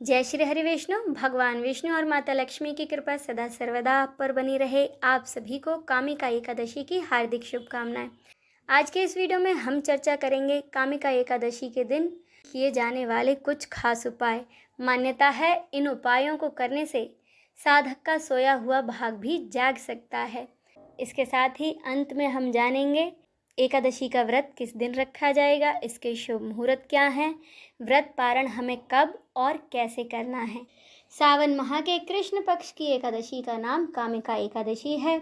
जय श्री हरि विष्णु। भगवान विष्णु और माता लक्ष्मी की कृपा सदा सर्वदा आप पर बनी रहे। आप सभी को कामिका एकादशी की हार्दिक शुभकामनाएं। आज के इस वीडियो में हम चर्चा करेंगे कामिका एकादशी के दिन किए जाने वाले कुछ खास उपाय। मान्यता है इन उपायों को करने से साधक का सोया हुआ भाग भी जाग सकता है। इसके साथ ही अंत में हम जानेंगे एकादशी का व्रत किस दिन रखा जाएगा, इसके शुभ मुहूर्त क्या हैं, व्रत पारण हमें कब और कैसे करना है। सावन माह के कृष्ण पक्ष की एकादशी का नाम कामिका एकादशी है।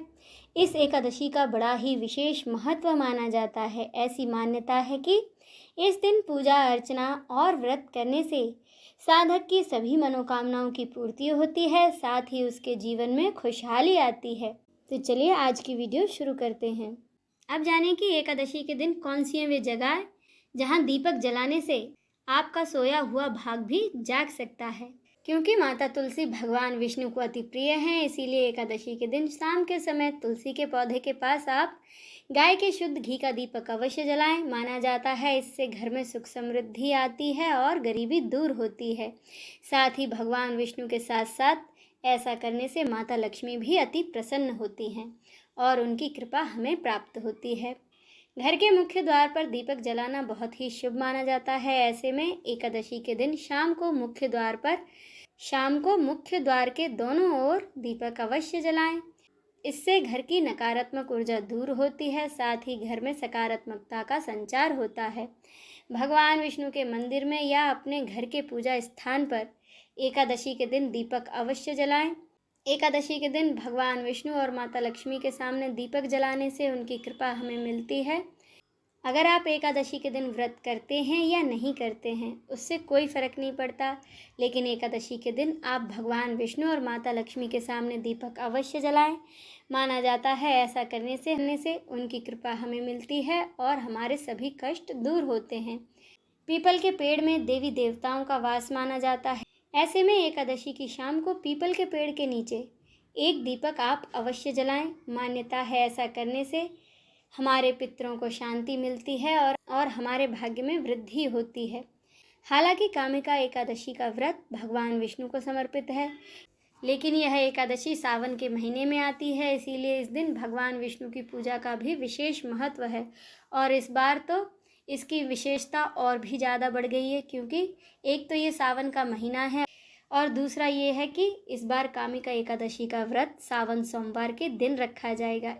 इस एकादशी का बड़ा ही विशेष महत्व माना जाता है। ऐसी मान्यता है कि इस दिन पूजा अर्चना और व्रत करने से साधक की सभी मनोकामनाओं की पूर्ति होती है, साथ ही उसके जीवन में खुशहाली आती है। तो चलिए आज की वीडियो शुरू करते हैं। अब जानें कि एकादशी के दिन कौन सी हैं वे जगह जहां दीपक जलाने से आपका सोया हुआ भाग भी जाग सकता है। क्योंकि माता तुलसी भगवान विष्णु को अति प्रिय हैं, इसीलिए एकादशी के दिन शाम के समय तुलसी के पौधे के पास आप गाय के शुद्ध घी का दीपक अवश्य जलाएं। माना जाता है इससे घर में सुख समृद्धि आती है और गरीबी दूर होती है। साथ ही भगवान विष्णु के साथ साथ ऐसा करने से माता लक्ष्मी भी अति प्रसन्न होती हैं और उनकी कृपा हमें प्राप्त होती है। घर के मुख्य द्वार पर दीपक जलाना बहुत ही शुभ माना जाता है। ऐसे में एकादशी के दिन शाम को मुख्य द्वार के दोनों ओर दीपक अवश्य जलाएं। इससे घर की नकारात्मक ऊर्जा दूर होती है, साथ ही घर में सकारात्मकता का संचार होता है। भगवान विष्णु के मंदिर में या अपने घर के पूजा स्थान पर एकादशी के दिन दीपक अवश्य जलाएं। एकादशी के दिन भगवान विष्णु और माता लक्ष्मी के सामने दीपक जलाने से उनकी कृपा हमें मिलती है। अगर आप एकादशी के दिन व्रत करते हैं या नहीं करते हैं उससे कोई फ़र्क नहीं पड़ता, लेकिन एकादशी के दिन आप भगवान विष्णु और माता लक्ष्मी के सामने दीपक अवश्य जलाएं। माना जाता है ऐसा करने से उनकी कृपा हमें मिलती है और हमारे सभी कष्ट दूर होते हैं। पीपल के पेड़ में देवी देवताओं का वास माना जाता है। ऐसे में एकादशी की शाम को पीपल के पेड़ के नीचे एक दीपक आप अवश्य जलाएं। मान्यता है ऐसा करने से हमारे पितरों को शांति मिलती है और हमारे भाग्य में वृद्धि होती है। हालांकि कामिका एकादशी का व्रत भगवान विष्णु को समर्पित है, लेकिन यह एकादशी सावन के महीने में आती है, इसीलिए इस दिन भगवान विष्णु की पूजा का भी विशेष महत्व है। और इस बार तो इसकी विशेषता और भी ज़्यादा बढ़ गई है, क्योंकि एक तो ये सावन का महीना है और दूसरा ये है कि इस बार कामिका एकादशी का व्रत सावन सोमवार के दिन रखा जाएगा।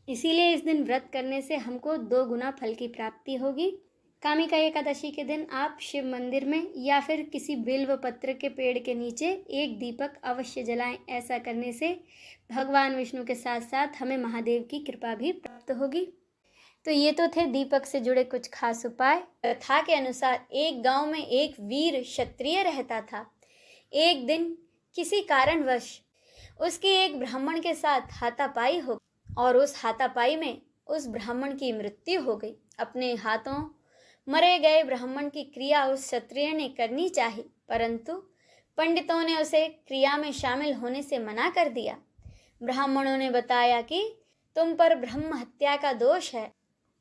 इसीलिए इस दिन व्रत करने से हमको 2 गुना फल की प्राप्ति होगी। कामिका एकादशी के दिन आप शिव मंदिर में या फिर किसी बिल्व पत्र के पेड़ के नीचे एक दीपक अवश्य जलाएं। ऐसा करने से भगवान विष्णु के साथ साथ हमें महादेव की कृपा भी प्राप्त होगी। तो ये तो थे दीपक से जुड़े कुछ खास उपाय। कथा के अनुसार एक गांव में एक वीर क्षत्रिय रहता था। एक दिन किसी कारणवश उसकी एक ब्राह्मण के साथ हाथापाई हो और उस हाथापाई में उस ब्राह्मण की मृत्यु हो गई। अपने हाथों मरे गए ब्राह्मण की क्रिया उस क्षत्रिय ने करनी चाहिए, परंतु पंडितों ने उसे क्रिया में शामिल होने से मना कर दिया। ब्राह्मणों ने बताया कि तुम पर ब्रह्म हत्या का दोष है,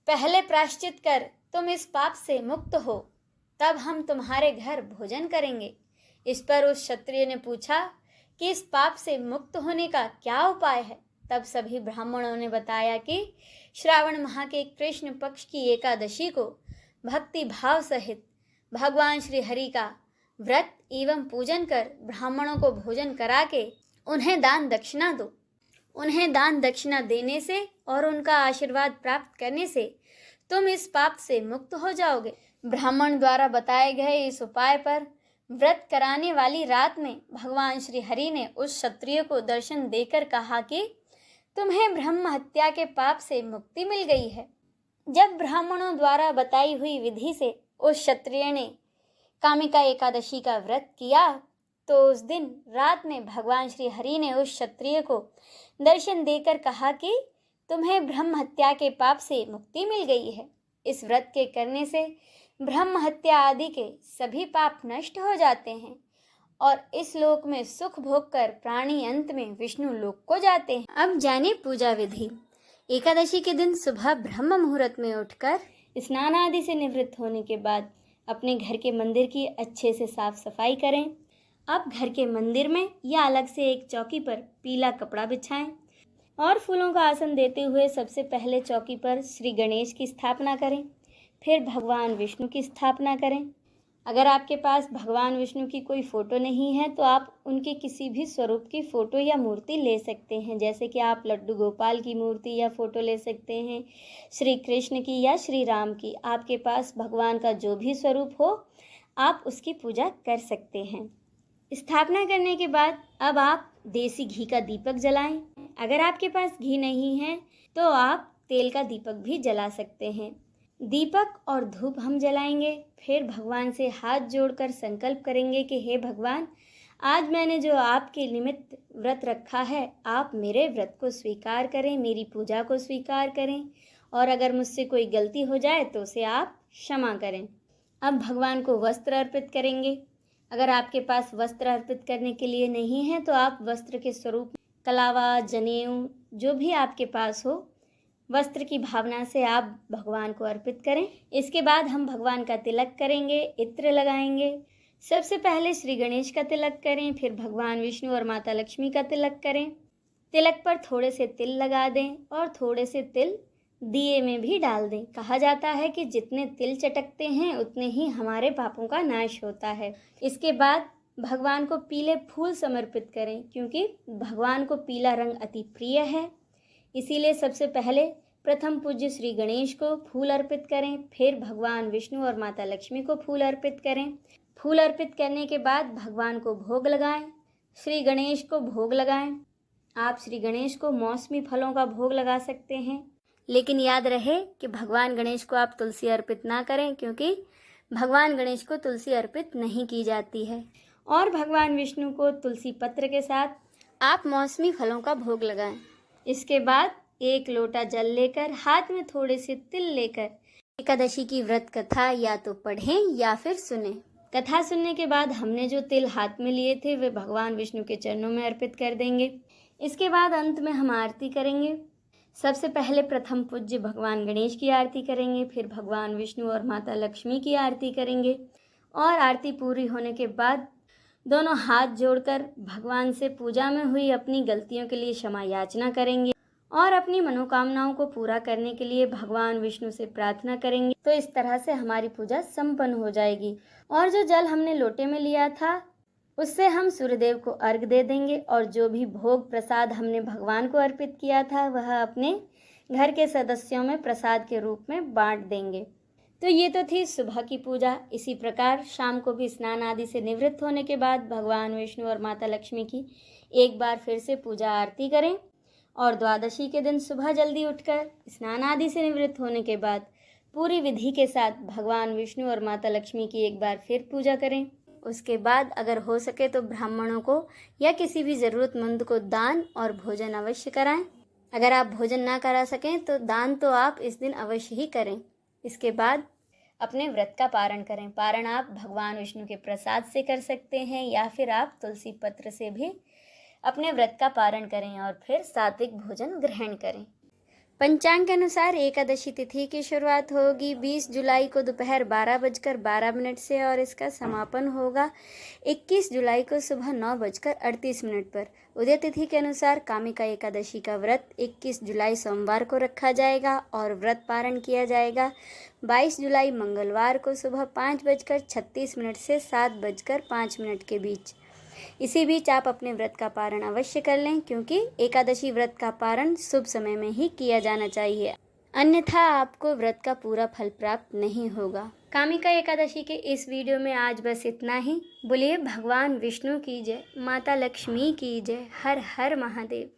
पहले प्रायश्चित कर तुम इस पाप से मुक्त हो, तब हम तुम्हारे घर भोजन करेंगे। इस पर उस क्षत्रिय ने पूछा कि इस पाप से मुक्त होने का क्या उपाय है। तब सभी ब्राह्मणों ने बताया कि श्रावण माह के कृष्ण पक्ष की एकादशी को भक्ति भाव सहित भगवान श्री हरि का व्रत एवं पूजन कर ब्राह्मणों को भोजन करा के उन्हें दान दक्षिणा दो। उन्हें दान दक्षिणा देने से और उनका आशीर्वाद प्राप्त करने से तुम इस पाप से मुक्त हो जाओगे। ब्राह्मण द्वारा बताए गए इस उपाय पर व्रत कराने वाली रात में भगवान श्री हरि ने उस क्षत्रिय को दर्शन देकर कहा कि तुम्हें ब्रह्म हत्या के पाप से मुक्ति मिल गई है। जब ब्राह्मणों द्वारा बताई हुई विधि से उस क्षत्रिय ने कामिका एकादशी का व्रत किया तो उस दिन रात में भगवान श्री हरि ने उस क्षत्रिय को दर्शन देकर कहा कि तुम्हें ब्रह्म हत्या के पाप से मुक्ति मिल गई है। इस व्रत के करने से ब्रह्म हत्या आदि के सभी पाप नष्ट हो जाते हैं और इस लोक में सुख भोग कर प्राणी अंत में विष्णु लोक को जाते हैं। अब जानिए पूजा विधि। एकादशी के दिन सुबह ब्रह्म मुहूर्त में उठकर स्नान आदि से निवृत्त होने के बाद अपने घर के मंदिर की अच्छे से साफ सफाई करें। अब घर के मंदिर में या अलग से एक चौकी पर पीला कपड़ा बिछाएं और फूलों का आसन देते हुए सबसे पहले चौकी पर श्री गणेश की स्थापना करें, फिर भगवान विष्णु की स्थापना करें। अगर आपके पास भगवान विष्णु की कोई फ़ोटो नहीं है तो आप उनके किसी भी स्वरूप की फ़ोटो या मूर्ति ले सकते हैं, जैसे कि आप लड्डू गोपाल की मूर्ति या फ़ोटो ले सकते हैं, श्री कृष्ण की या श्री राम की। आपके पास भगवान का जो भी स्वरूप हो आप उसकी पूजा कर सकते हैं। स्थापना करने के बाद अब आप देसी घी का दीपक जलाएं। अगर आपके पास घी नहीं है तो आप तेल का दीपक भी जला सकते हैं। दीपक और धूप हम जलाएंगे, फिर भगवान से हाथ जोड़कर संकल्प करेंगे कि हे भगवान, आज मैंने जो आपके निमित्त व्रत रखा है, आप मेरे व्रत को स्वीकार करें, मेरी पूजा को स्वीकार करें और अगर मुझसे कोई गलती हो जाए तो उसे आप क्षमा करें। अब भगवान को वस्त्र अर्पित करेंगे। अगर आपके पास वस्त्र अर्पित करने के लिए नहीं है तो आप वस्त्र के स्वरूप कलावा, जनेऊ, जो भी आपके पास हो, वस्त्र की भावना से आप भगवान को अर्पित करें। इसके बाद हम भगवान का तिलक करेंगे, इत्र लगाएंगे। सबसे पहले श्री गणेश का तिलक करें, फिर भगवान विष्णु और माता लक्ष्मी का तिलक करें। तिलक पर थोड़े से तिल लगा दें और थोड़े से तिल दिए में भी डाल दें। कहा जाता है कि जितने तिल चटकते हैं उतने ही हमारे पापों का नाश होता है। इसके बाद भगवान को पीले फूल समर्पित करें, क्योंकि भगवान को पीला रंग अति प्रिय है। इसीलिए सबसे पहले प्रथम पूज्य श्री गणेश को फूल अर्पित करें, फिर भगवान विष्णु और माता लक्ष्मी को फूल अर्पित करें। फूल अर्पित करने के बाद भगवान को भोग लगाएं। श्री गणेश को भोग लगाएं। आप श्री गणेश को मौसमी फलों का भोग लगा सकते हैं, लेकिन याद रहे कि भगवान गणेश को आप तुलसी अर्पित ना करें, क्योंकि भगवान गणेश को तुलसी अर्पित नहीं की जाती है। और भगवान विष्णु को तुलसी पत्र के साथ आप मौसमी फलों का भोग लगाएं। इसके बाद एक लोटा जल लेकर हाथ में थोड़े से तिल लेकर एकादशी की व्रत कथा या तो पढ़ें या फिर सुनें। कथा सुनने के बाद हमने जो तिल हाथ में लिए थे वे भगवान विष्णु के चरणों में अर्पित कर देंगे। इसके बाद अंत में हम आरती करेंगे। सबसे पहले प्रथम पूज्य भगवान गणेश की आरती करेंगे, फिर भगवान विष्णु और माता लक्ष्मी की आरती करेंगे और आरती पूरी होने के बाद दोनों हाथ जोड़कर भगवान से पूजा में हुई अपनी गलतियों के लिए क्षमा याचना करेंगे और अपनी मनोकामनाओं को पूरा करने के लिए भगवान विष्णु से प्रार्थना करेंगे। तो इस तरह से हमारी पूजा संपन्न हो जाएगी। और जो जल हमने लोटे में लिया था उससे हम सूर्यदेव को अर्घ दे देंगे और जो भी भोग प्रसाद हमने भगवान को अर्पित किया था वह अपने घर के सदस्यों में प्रसाद के रूप में बांट देंगे। तो ये तो थी सुबह की पूजा। इसी प्रकार शाम को भी स्नान आदि से निवृत्त होने के बाद भगवान विष्णु और माता लक्ष्मी की एक बार फिर से पूजा आरती करें और द्वादशी के दिन सुबह जल्दी उठकर स्नान आदि से निवृत्त होने के बाद पूरी विधि के साथ भगवान विष्णु और माता लक्ष्मी की एक बार फिर पूजा करें। उसके बाद अगर हो सके तो ब्राह्मणों को या किसी भी ज़रूरतमंद को दान और भोजन अवश्य कराएं। अगर आप भोजन ना करा सकें तो दान तो आप इस दिन अवश्य ही करें। इसके बाद अपने व्रत का पारण करें। पारण आप भगवान विष्णु के प्रसाद से कर सकते हैं या फिर आप तुलसी पत्र से भी अपने व्रत का पारण करें और फिर सात्विक भोजन ग्रहण करें। पंचांग के अनुसार एकादशी तिथि की शुरुआत होगी 20 जुलाई को दोपहर 12:12 से और इसका समापन होगा 21 जुलाई को सुबह 9:38 पर। उदय तिथि के अनुसार कामिका एकादशी का व्रत 21 जुलाई सोमवार को रखा जाएगा और व्रत पारण किया जाएगा 22 जुलाई मंगलवार को सुबह 5:36 से 7:05 के बीच। इसी बीच आप अपने व्रत का पारण अवश्य कर लें, क्योंकि एकादशी व्रत का पारण शुभ समय में ही किया जाना चाहिए, अन्यथा आपको व्रत का पूरा फल प्राप्त नहीं होगा। कामिका एकादशी के इस वीडियो में आज बस इतना ही। बोलिए भगवान विष्णु की जय, माता लक्ष्मी की जय, हर हर महादेव।